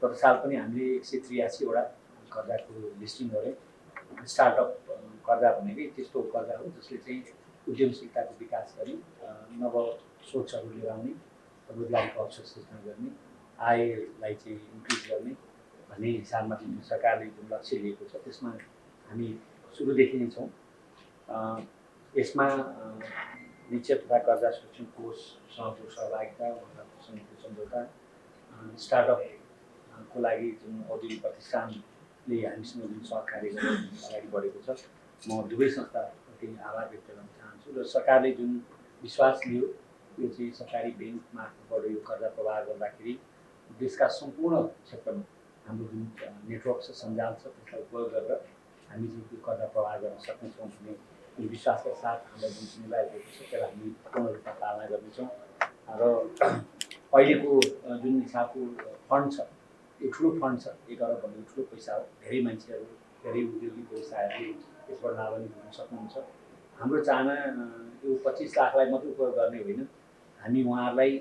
गत साल पनि हामीले 183 वटा कर्जाको लिस्टिङ गऱ्यौँ। स्टार्टअप कर्जा भनेकै त्यस्तो कर्जा हो जसले चाहिँ उद्यमशीलताको विकास गरी नव सोचहरू लिएर आउने, रोजगारीको अवसर सृजना गर्ने, आयलाई चाहिँ इन्क्रिज गर्ने भन्ने हिसाबमा जुन सरकारले जुन लक्ष्य लिएको छ त्यसमा हामी सुरुदेखि नै छौँ। यसमा निश्चय तथा कर्जा सुरक्षण कोषसँगको सहभागिता, संयुक्त सम्झौता, स्टार्टअपको लागि जुन औद्योगिक प्रतिष्ठानले हामीसँग जुन सहकार्य अगाडि बढेको छ, म दुवै संस्थाप्रति आभार व्यक्त गर्न चाहन्छु। र सरकारले जुन विश्वास लियो यो चाहिँ सरकारी ब्याङ्क मार्फतबाट यो कर्जा प्रवाह गर्दाखेरि देशका सम्पूर्ण क्षेत्रमा हाम्रो जुन नेटवर्क छ, सञ्जाल छ, त्यसलाई उपयोग गरेर हामी चाहिँ त्यो कर्जा प्रवाह गर्न सक्नेछौँ भन्ने यो विश्वासका साथ हामीलाई जुन जिम्मेवारी दिएको छ त्यसलाई हामी पूर्ण रूपमा पालना गर्नेछौँ। र अहिलेको जुन हिसाबको फन्ड छ यो ठुलो फन्ड छ, 1 अरब भन्ने ठुलो पैसा हो। धेरै मान्छेहरू, धेरै उद्योगिक व्यवसायहरूले यसबाट लाभान्वित हुन सक्नुहुन्छ। हाम्रो चाहना यो 25 लाखलाई मात्रै उपयोग गर्ने होइन, हामी उहाँहरूलाई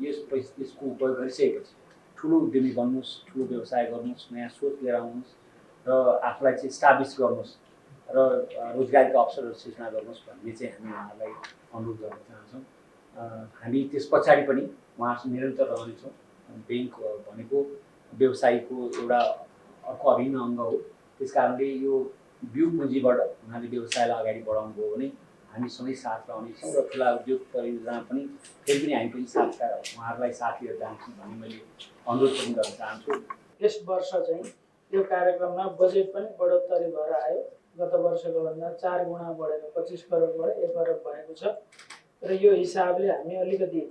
यसको उपयोग गरिसकेपछि ठुलो उद्यमी बन्नुहोस्, ठुलो व्यवसाय गर्नुहोस्, नयाँ सोच लिएर आउनुहोस् र आफूलाई चाहिँ स्टाब्लिस गर्नुहोस् र रोजगारीको अवसरहरू सृजना गर्नुहोस् भन्ने चाहिँ हामी उहाँहरूलाई अनुरोध गर्न चाहन्छौँ। हामी त्यस पछाडि पनि उहाँसँग निरन्तर रहनेछौँ। ब्याङ्क भनेको व्यवसायको एउटा अर्को अभिन्न अङ्ग हो। त्यस कारणले यो बिउ पुँजीबाट उहाँले व्यवसायलाई अगाडि बढाउनु भयो भने हामी सधैँ साथ रहनेछौँ र ठुला उद्योग परियोजना पनि फेरि पनि हामी पनि साथका उहाँहरूलाई साथ लिएर जान्छौँ भन्ने मैले अनुरोध पनि गर्न चाहन्छु। यस वर्ष चाहिँ यो कार्यक्रममा बजेट पनि बढोत्तरी भएर आयो। गत वर्षको भन्दा 4 गुणा बढेर 25 करोडबाट 1 अरब भएको छ। र यो हिसाबले हामी अलिकति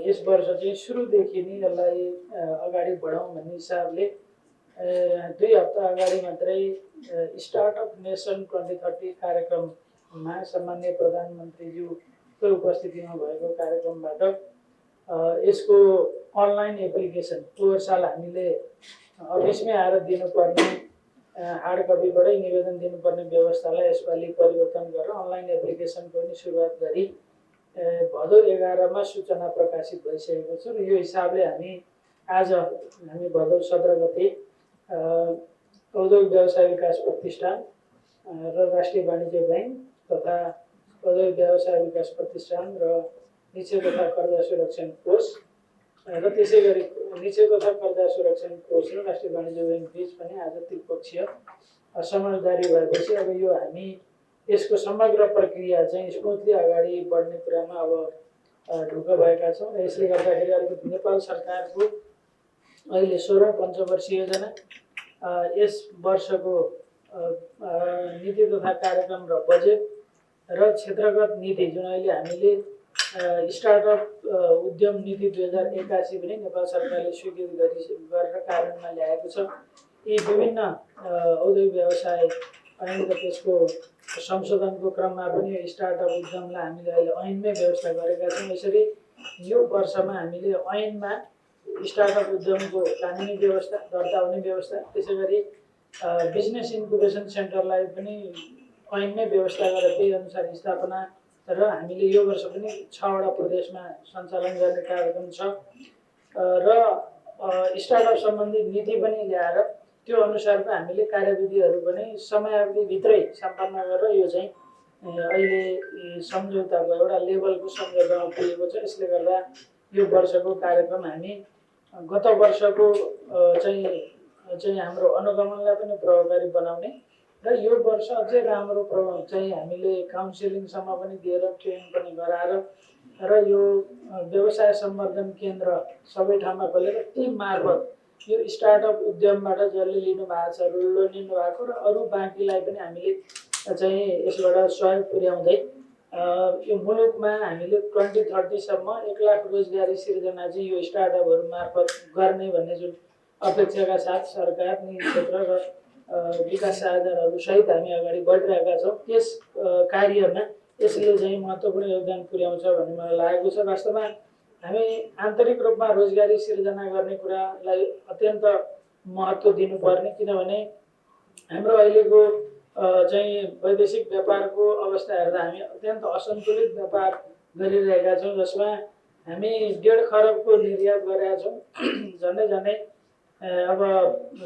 यस वर्ष चाहिँ सुरुदेखि नै यसलाई अगाडि बढाउँ भन्ने हिसाबले 2 हप्ता अगाडि मात्रै स्टार्टअप नेसन 2030 कार्यक्रममा सम्माननीय प्रधानमन्त्रीज्यूको उपस्थितिमा भएको कार्यक्रमबाट यसको अनलाइन एप्लिकेसन पोहोर साल हामीले अफिसमै आएर दिनुपर्ने हार्ड कपीबाटै निवेदन दिनुपर्ने व्यवस्थालाई यसपालि परिवर्तन गरेर अनलाइन एप्लिकेसनको पनि सुरुवात गरी भदौ 11 मा सूचना प्रकाशित भइसकेको छ। र यो हिसाबले आज हामी भदौ 17 गते औद्योगिक व्यवसाय विकास प्रतिष्ठान र राष्ट्रिय वाणिज्य ब्याङ्क तथा औद्योगिक व्यवसाय विकास प्रतिष्ठान र निश्चय तथा कर्जा सुरक्षण कोष र त्यसै गरी निश्चय तथा कर्जा सुरक्षण कोष र राष्ट्रिय वाणिज्य ब्याङ्क बीच पनि आज त्रिपक्षीय समझदारी भएपछि अब यो हामी यसको समग्र प्रक्रिया चाहिँ स्मुथली अगाडि बढ्ने कुरामा अब ढुक्क भएका छौँ। र यसले गर्दाखेरि अलिकति नेपाल सरकारको अहिले 16औं पञ्चवर्षीय योजना, यस वर्षको नीति तथा कार्यक्रम र बजेट र क्षेत्रगत नीति जुन अहिले हामीले स्टार्टअप उद्यम नीति 2081 पनि नेपाल सरकारले स्वीकृत गरेर कार्यान्वयनमा ल्याएको छ। यी विभिन्न औद्योगिक व्यवसाय ऐन र त्यसको संशोधनको क्रममा पनि स्टार्टअप उद्यमलाई हामीले अहिले ऐनमै व्यवस्था गरेका छौँ। यसरी यो वर्षमा हामीले ऐनमा स्टार्टअप उद्यमको कानुनी व्यवस्था, दर्ता हुने व्यवस्था, त्यसै गरी बिजनेस इन्क्युबेसन सेन्टरलाई पनि ऐनमै व्यवस्था गरेर त्यही अनुसार स्थापना र हामीले यो वर्ष पनि 6 वटा प्रदेशमा सञ्चालन गर्ने कार्यक्रम छ। र स्टार्टअप सम्बन्धी नीति पनि ल्याएर त्यो अनुसारको हामीले कार्यविधिहरू पनि समयावधिभित्रै सम्पन्न गरेर यो चाहिँ अहिले सम्झौताको एउटा लेभलको सम्झौतामा पुगेको छ। यसले गर्दा यो वर्षको कार्यक्रम हामी गत वर्षको चाहिँ हाम्रो अनुगमनलाई पनि प्रभावकारी बनाउने र यो वर्ष अझै राम्रो चाहिँ हामीले काउन्सिलिङसम्म पनि दिएर ट्रेनिङ पनि गराएर र यो व्यवसाय सम्वर्धन केन्द्र सबै ठाउँमा खोलेर ती मार्फत यो स्टार्टअप उद्यमबाट जसले लिनु भएको छ, लोन लिनु भएको र अरू बाँकीलाई पनि हामीले चाहिँ यसबाट सहयोग पुर्याउँदै यो मुलुकमा हामीले 2030 सम्म 1 लाख रोजगारी सिर्जना चाहिँ यो स्टार्टअपहरू मार्फत गर्ने भन्ने जुन अपेक्षाका साथ सरकार, निजी क्षेत्र र विकास साधनहरू सहित हामी अगाडि बढिरहेका छौँ। त्यस कार्यमा यसले चाहिँ महत्त्वपूर्ण योगदान पुर्याउँछ भन्ने मलाई लागेको छ। वास्तवमा हामी आन्तरिक रूपमा रोजगारी सिर्जना गर्ने कुरालाई अत्यन्त महत्त्व दिनुपर्ने, किनभने हाम्रो अहिलेको चाहिँ वैदेशिक व्यापारको अवस्था हेर्दा हामी अत्यन्त असन्तुलित व्यापार गरिरहेका छौँ, जसमा हामी 1.5 खरबको निर्यात गरेका छौँ। झन्डै अब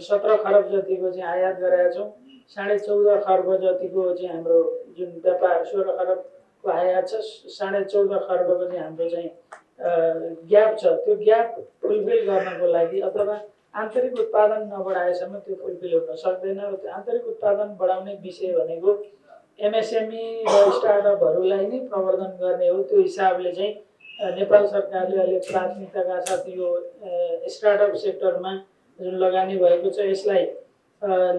17 खरब जतिको चाहिँ आयात गरेका छौँ। 14.5 खर्ब जतिको चाहिँ हाम्रो जुन व्यापार 16 खरबको आयात छ, 14.5 खर्बको चाहिँ हाम्रो चाहिँ ग्याप छ। त्यो ग्याप फुलफिल गर्नको लागि अथवा आन्तरिक उत्पादन नबढाएसम्म त्यो फुलफिल हुन सक्दैन। र त्यो आन्तरिक उत्पादन बढाउने विषय भनेको एमएसएमई र स्टार्टअपहरूलाई नै प्रवर्धन गर्ने हो। त्यो हिसाबले चाहिँ नेपाल सरकारले अहिले प्राथमिकताका साथ यो स्टार्टअप सेक्टरमा जुन लगानी भएको छ यसलाई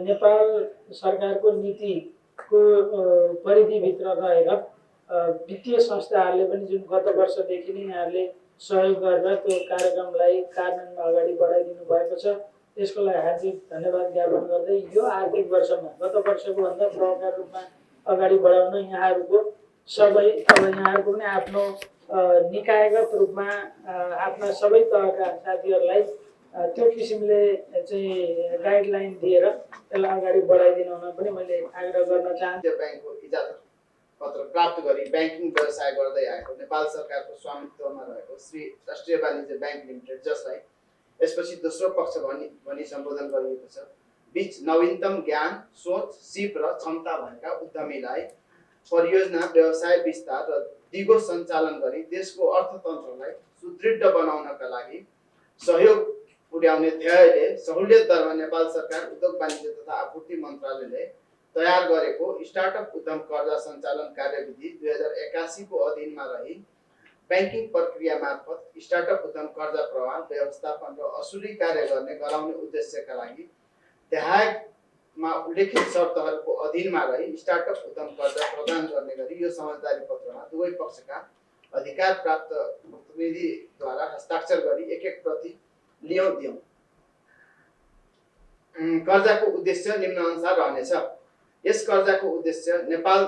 नेपाल सरकारको नीतिको परिधिभित्र रहेर वित्तीय संस्थाहरूले पनि जुन गत वर्षदेखि नै यहाँहरूले सहयोग गरेर त्यो कार्यक्रमलाई कार्यान्वयनमा अगाडि बढाइदिनु भएको छ। त्यसको लागि हार्दिक धन्यवाद ज्ञापन गर्दै यो आर्थिक वर्षमा गत वर्षको भन्दा प्रभावकारी रूपमा अगाडि बढाउन यहाँहरूको सबै अब यहाँहरूको पनि आफ्नो निकायगत रूपमा आफ्ना सबै तहका साथीहरूलाई त्यो किसिमले चाहिँ गाइडलाइन दिएर त्यसलाई अगाडि बढाइदिनु हुन पनि मैले आग्रह गर्न चाहन्छु। ब्याङ्कको इजाजत पत्र प्राप्त गरी ब्याङ्किङ व्यवसाय गर्दै आएको नेपाल सरकारको स्वामित्वमा रहेको श्री राष्ट्रिय वाणिज्य ब्याङ्क लिमिटेड, जसलाई यसपछि दोस्रो पक्ष भनी सम्बोधन गरिएको छ, बीच नवीनतम ज्ञान, सोच, सिप र क्षमता भएका उद्यमीलाई परियोजना व्यवसाय विस्तार र दिगो सञ्चालन गरी देशको अर्थतन्त्रलाई सुदृढ बनाउनका लागि सहयोग पुर्याउने ध्येयले सहुलियत दरमा नेपाल सरकार उद्योग वाणिज्य तथा आपूर्ति मन्त्रालयले तयार गरेको स्टार्टअप उद्यम कर्जा सञ्चालन कार्यविधि 2081 को अधीनमा रही ब्याङ्किङ प्रक्रिया मार्फत स्टार्टअप उद्यम कर्जा प्रवाह व्यवस्थापन र असुली कार्य गराउने उद्देश्यका लागि देहायमा उल्लेखित शर्तहरूको अधीनमा रही स्टार्टअप उद्यम कर्जा प्रदान गर्ने गरी यो समझदारी पत्रमा दुवै पक्षका अधिकार प्राप्त प्रतिनिधिद्वारा हस्ताक्षर गरी एक प्रति लियौं दियौं। कर्जाको उद्देश्य निम्न अनुसार रहनेछ। यस कर्जाको उद्देश्य नेपाल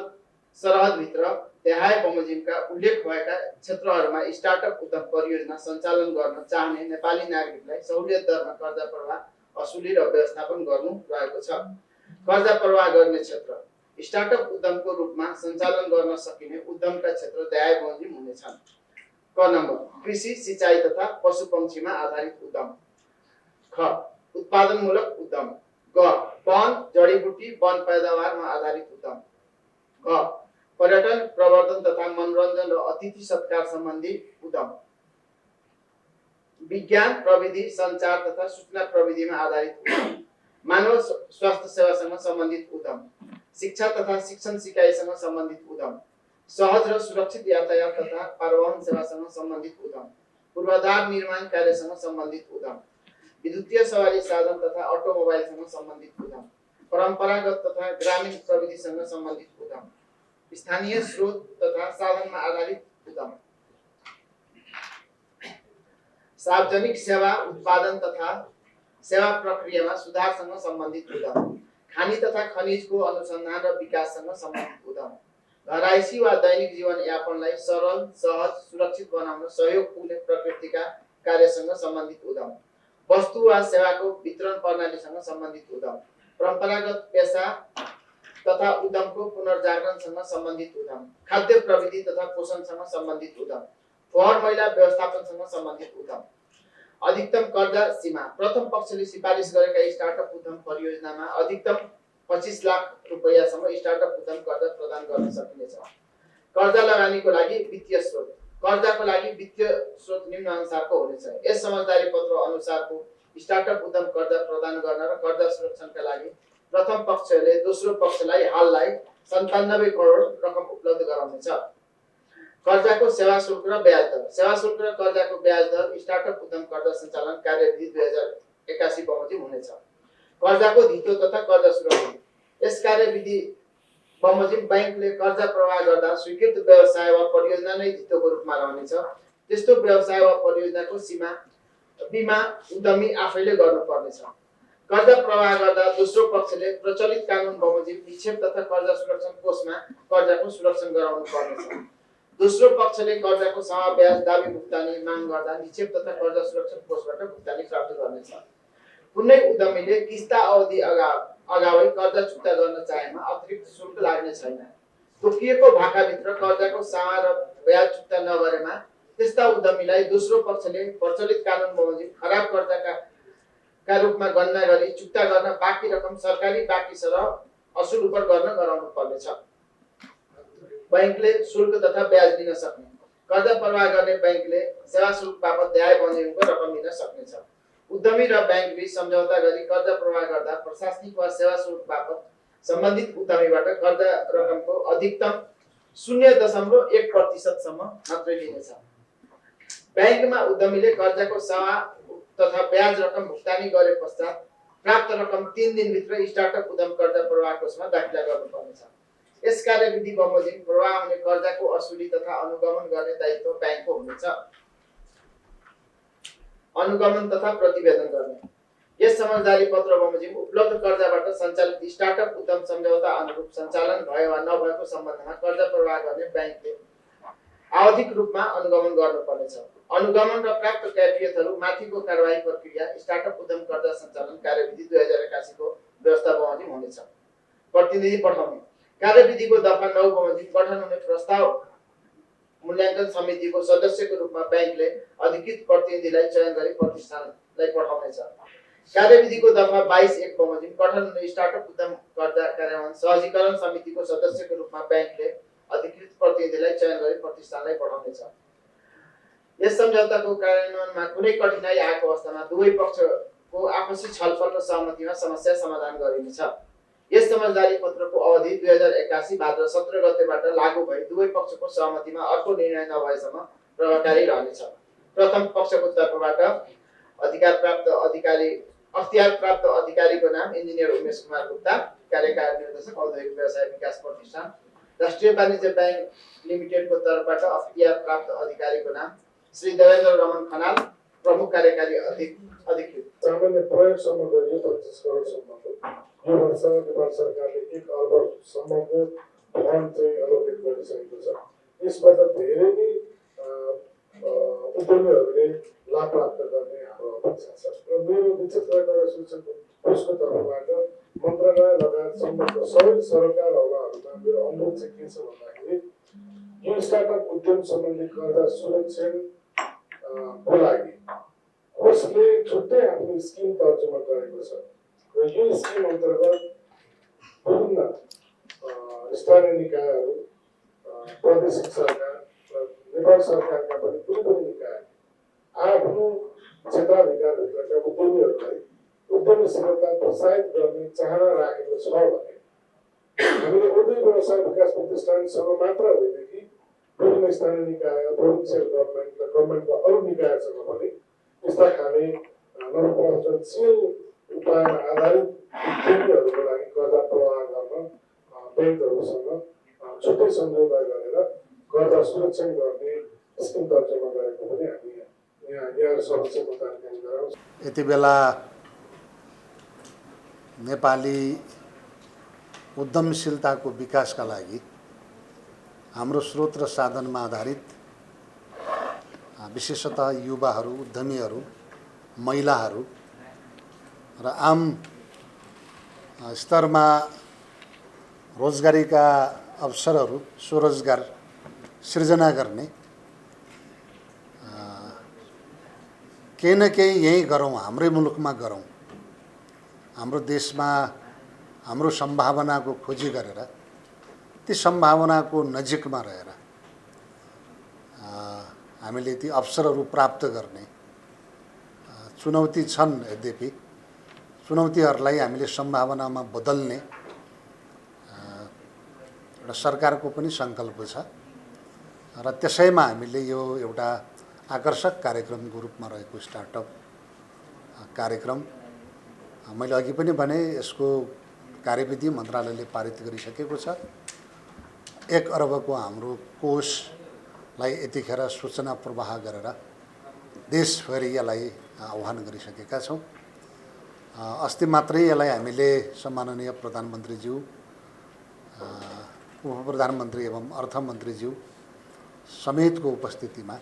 सरहदभित्र देहाय बमोजिमका उल्लेख भएका क्षेत्रहरूमा स्टार्टअप उद्यम परियोजना सञ्चालन गर्न चाहने नेपाली नागरिकलाई सहुलियत दरमा कर्जा प्रवाह असुली र व्यवस्थापन गर्नु रहेको छ। कर्जा प्रवाह गर्ने क्षेत्र स्टार्टअप उद्यमको रूपमा सञ्चालन गर्न सकिने उद्यमका क्षेत्र देहाय बमोजिम हुनेछन्। क नम्बर कृषि, सिंचाई तथा पशुपक्षीमा आधारित उद्यम। ख उत्पादनमूलक उद्यम। ग वन, जडीबुटी, वन पैदावारमा आधारित उद्यम। घ पर्यटन, प्रवर्धन तथा मनोरञ्जन र अतिथि सत्कार सम्बन्धी उद्यम। विज्ञान, प्रविधि, सञ्चार तथा सूचना प्रविधिमा आधारित उद्यम। मानव स्वास्थ्य सेवासँग सम्बन्धित उद्यम। शिक्षा तथा शिक्षण सिकाइसँग सम्बन्धित उद्यम। सहज र सुरक्षित यातायात तथा परिवहन सेवासँग सम्बन्धित उद्यम। पूर्वाधार निर्माण कार्यसँग सम्बन्धित उद्यम। विद्युतीय सवारी साधन तथा अटोमोबाइलसँग सम्बन्धित उद्यम। परम्परागत तथा ग्रामीण प्रविधिसँग सम्बन्धित उद्यम। स्थानीय स्रोत तथा साधनमा आधारित उद्यम। सार्वजनिक सेवा उत्पादन तथा सेवा प्रक्रियामा सुधारसँग सम्बन्धित उद्यम। खानी तथा खनिजको अनुसन्धान र विकाससँग सम्बन्धित उद्यम। घरायसी वा दैनिक जीवन यापनलाई सरल, सहज, सुरक्षित बनाउन सहयोग पुग्ने प्रकृतिका कार्यसँग सम्बन्धित उद्यम। वस्तु वा सेवाको वितरण प्रणालीसँग सम्बन्धित उद्यम। परम्परागत पेशा तथा उद्यमको पुनर्जागरणसँग सम्बन्धित उद्यम। खाद्य प्रविधि तथा पोषणसँग सम्बन्धित उद्यम। फोहोर मैला व्यवस्थापनसँग सम्बन्धित उद्यम। अधिकतम कर्जा सीमा प्रथम पक्षले सिफारिस गरेका स्टार्टअप उद्यम परियोजनामा अधिकतम 25 लाख रुपैयाँसम्म स्टार्टअप उद्यम कर्जा प्रदान गर्न सकिनेछ। कर्जा लगानीको लागि वित्तीय स्रोत। कर्जाको लागि वित्तीय स्रोत निम्न अनुसारको हुनेछ। यस समझदारी पत्र अनुसारको स्टार्टअप उद्यम कर्जा प्रदान गर्न र कर्जा सुरक्षाका लागि प्रथम पक्षले दोस्रो पक्षलाई हाललाई 97 करोड रकम उपलब्ध गराउनेछ। कर्जाको सेवा शुल्क र ब्याज दर। सेवा शुल्क र कर्जाको ब्याज दर स्टार्टअप उद्यम कर्जा सञ्चालन कार्यविधि 2081 बमोजिम हुनेछ। कर्जाको धितो तथा कर्जा सुरक्षा। यस कार्यविधि बमोजिम बैंकले कर्जा प्रवाह गर्दा स्वीकृत व्यवसाय वा परियोजना नै धितोको रूपमा रहनेछ। त्यस्तो व्यवसाय वा परियोजनाको सीमा बीमा उद्यमी आफैले गर्नुपर्नेछ। कर्जा प्रवाह गर्दा दोस्रो पक्षले प्रचलित कानुन बमोजिम निक्षेप तथा कर्जा सुरक्षण कोषमा कर्जाको सुरक्षण गराउनु पर्नेछ। दोस्रो पक्षले कर्जाको समाब्याज दाबी भुक्तानी माग गर्दा निक्षेप तथा कर्जा सुरक्षण कोषबाट भुक्तानी प्राप्त गर्नेछ। कुनै उद्यमीले किस्ता अवधि अगावै कर्जा चुक्ता गर्न चाहेमा अतिरिक्त शुल्क लाग्ने छैन। तोकिएको भाकाभित्र कर्जाको सामा र ब्याज चुक्ता नगरेमा त्यस्ता उद्यमीलाई दोस्रो पक्षले प्रचलित कानुन बमोजिम खराब कर्जाका का रूपमा गणना गरी चुक्ता गर्न बाँकी रकम सरकारी बाँकी सरह असुल उपर गर्न गराउनु पर्नेछ। बैंकले शुल्क तथा ब्याज दिन सक्ने। कर्जा प्रवाह गर्ने बैंकले सेवा शुल्क बापत देहाय बमोजिमको रकम दिन सक्नेछ। उद्यमी र बैंक बीच सम्झौता गरी कर्जा प्रवाह गर्दा प्रशासनिक वा सेवा शुल्क बापत सम्बन्धित उद्यमीबाट कर्जा रकमको अधिकतम 0.1% सम्म मात्रै लिनेछ। बैंकमा उद्यमीले कर्जाको सेवा तथा ब्याज रकम भुक्तानी गरे पश्चात प्राप्त रकम 3 दिनभित्र स्टार्टअप उद्यम कर्जा प्रवाह कोषमा दाखिला गर्नुपर्नेछ। यस कार्यविधि बमोजिम प्रवाह हुने कर्जाको असुली तथा अनुगमन गर्ने दायित्व बैंकको हुनेछ। अनुगमन तथा प्रतिवेदन गर्ने। यस समझदारी पत्र बमोजिम उपलब्ध कर्जाबाट सञ्चालित स्टार्टअप उद्यम सम्झौता अनुरूप सञ्चालन भयो वा नभएको सम्बन्धमा कर्जा प्रवाह गर्ने बैंकले आवधिक रूपमा अनुगमन गर्नुपर्नेछ। अनुगमन र प्राप्त कैफियतहरू माथिको कारबाही प्रक्रिया स्टार्टअप उद्यम कर्जा सञ्चालन कार्यविधि 2081 को व्यवस्था बमोजिम हुनेछ। प्रतिनिधि पठाउने। कार्यविधिको दफा 9 बमोजिम गठन हुने प्रस्ताव मूल्याङ्कन समितिको सदस्यको रूपमा बैंकले अधिकृत प्रतिनिधिलाई चयन गरी प्रतिष्ठानलाई पठाउनेछ। कार्यविधिको दफा 22(1) बमोजिम गठन हुने स्टार्टअप उद्यम कर्जा कार्यान्वयन सहजीकरण समितिको सदस्यको रूपमा बैंकले अधिकृत प्रतिनिधिलाई चयन गरी प्रतिष्ठानलाई पठाउनेछ। यस सम्झौताको कार्यान्वयनमा कुनै कठिनाइ आएको अवस्थामा दुवै पक्षको आपसी छलफल र सहमतिमा समस्या समाधान गरिनेछ। यस समझदारी पत्रको अवधि 2081 भाद्र 17 गतेबाट लागू भई दुवै पक्षको सहमतिमा अर्को निर्णय नभएसम्म प्रभावकारी रहनेछ। प्रथम पक्षको तर्फबाट अख्तियार प्राप्त अधिकारीको नाम इन्जिनियर उमेश कुमार गुप्ता, कार्यकारी निर्देशक औद्योगिक व्यवसाय विकास प्रतिष्ठान। राष्ट्रिय वाणिज्य बैंक लिमिटेडको तर्फबाट अख्तियार प्राप्त अधिकारीको नाम श्री देवेन्द्र रमन खनाल, प्रमुख कार्यकारी अधिकृत। सामान्य प्रयोगसम्म गरियो 25 करोडसम्मको। यो वर्ष नेपाल सरकारले 1 अर्ब सम्मको फन्ड चाहिँ एलोकेट गरिसकेको छ। यसबाट धेरै नै उद्यमीहरूले लाभ प्राप्त गर्ने हाम्रो अपेक्षा छ र मेरो विचित्र नगर सूचक कोषको तर्फबाट मन्त्रालय लगायत सम्बन्धित सबै सरकार हवाहरूमा मेरो अनुरोध चाहिँ के छ भन्दाखेरि यो स्टार्टअप उद्यम सम्बन्धी कर्जा सुरक्षण को लागि कोषले छुट्टै आफ्नो स्किम तर्जुमा गरेको छ र यो स्किम अन्तर्गत विभिन्न स्थानीय निकायहरू, प्रादेशिक सरकार र नेपाल सरकारका पनि कुनै निकाय आफ्नो क्षेत्राधिकारभित्रका उद्यमीहरूलाई उद्यमशीलता प्रोत्साहित गर्ने चाहना राखेको छ भने हामीले औद्योगिक व्यवसाय विकास प्रतिष्ठानसँग मात्र होइनकि विभिन्न स्थानीय निकाय, प्रोभिन्सियल गभर्मेन्ट र गभर्मेन्टका अरू निकायसँग पनि यस्ता खाले नवप्रयोजनशील उपायमा आधारित उद्यमीहरूको लागि कर्जा प्रवाह गर्न ब्याङ्कहरूसँग छुट्टै सम्झौता गरेर कर्जा सुरक्षण गर्ने स्किम तर्जुमा गरेको पनि हामी यहाँ सबैको जानकारी गराउँछ। यति बेला नेपाली उद्यमशीलताको विकासका लागि हाम्रो स्रोत र साधनमा आधारित विशेषतः युवाहरू, उद्यमीहरू, महिलाहरू र आम स्तरमा रोजगारीका अवसरहरू, स्वरोजगार सृजना गर्ने केही न केही यहीँ गरौँ, हाम्रै मुलुकमा गरौँ, हाम्रो देशमा हाम्रो सम्भावनाको खोजी गरेर ती सम्भावनाको नजिकमा रहेर हामीले ती अवसरहरू प्राप्त गर्ने चुनौती छन्। यद्यपि चुनौतीहरूलाई हामीले सम्भावनामा बदल्ने एउटा सरकारको पनि सङ्कल्प छ र त्यसैमा हामीले यो एउटा आकर्षक कार्यक्रमको रूपमा रहेको स्टार्टअप कार्यक्रम मैले अघि पनि भने यसको कार्यविधि मन्त्रालयले पारित गरिसकेको छ। 1 अर्बको हाम्रो कोषलाई यतिखेर सूचना प्रवाह गरेर देशभरि यसलाई आह्वान गरिसकेका छौँ। अस्ति मात्रै यसलाई हामीले सम्माननीय प्रधानमन्त्रीज्यू, उप प्रधानमन्त्री एवं अर्थमन्त्रीज्यू समेतको उपस्थितिमा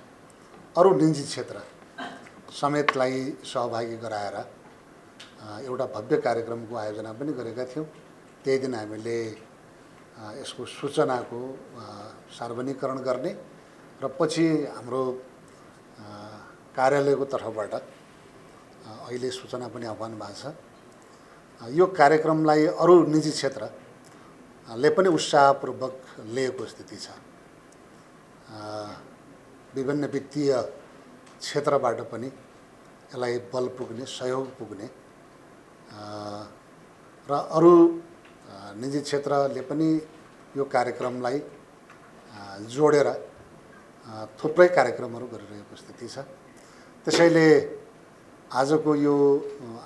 अरू निजी क्षेत्र समेतलाई सहभागी गराएर एउटा भव्य कार्यक्रमको आयोजना पनि गरेका थियौँ। त्यही दिन हामीले यसको सूचनाको सार्वजनिकरण गर्ने र पछि हाम्रो कार्यालयको तर्फबाट अहिले सूचना पनि आह्वान भएको छ। यो कार्यक्रमलाई अरू निजी क्षेत्रले पनि उत्साहपूर्वक लिएको स्थिति छ। विभिन्न वित्तीय क्षेत्रबाट पनि यसलाई बल पुग्ने, सहयोग पुग्ने र अरू निजी क्षेत्रले पनि यो कार्यक्रमलाई जोडेर थुप्रै कार्यक्रमहरू गरिरहेको स्थिति छ। त्यसैले आजको यो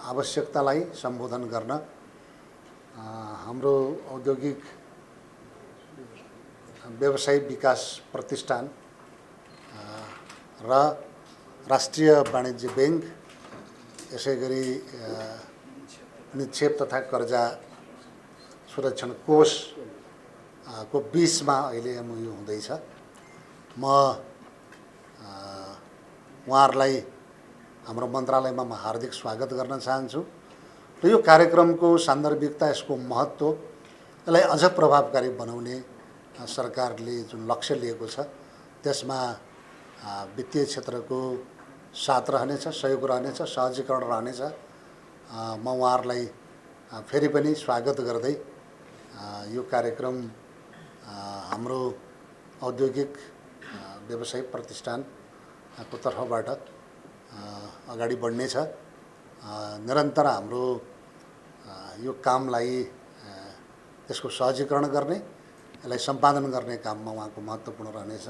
आवश्यकतालाई सम्बोधन गर्न हाम्रो औद्योगिक व्यवसाय विकास प्रतिष्ठान र राष्ट्रिय वाणिज्य ब्याङ्क, यसै गरी निक्षेप तथा कर्जा सुरक्षण कोष को बिचमा अहिले MOU हुँदैछ। म उहाँहरूलाई हाम्रो मन्त्रालयमा म हार्दिक स्वागत गर्न चाहन्छु र यो कार्यक्रमको सान्दर्भिकता, यसको महत्त्व, यसलाई अझ प्रभावकारी बनाउने सरकारले जुन लक्ष्य लिएको छ त्यसमा वित्तीय क्षेत्रको साथ रहनेछ, सहयोग रहनेछ, सहजीकरण रहनेछ। म उहाँहरूलाई फेरि पनि स्वागत गर्दै यो कार्यक्रम हाम्रो औद्योगिक व्यवसाय प्रतिष्ठानको तर्फबाट अगाडि बढ्नेछ। निरन्तर हाम्रो यो कामलाई त्यसको सहजीकरण गर्ने, यसलाई सम्पादन गर्ने काममा उहाँको महत्त्वपूर्ण रहनेछ।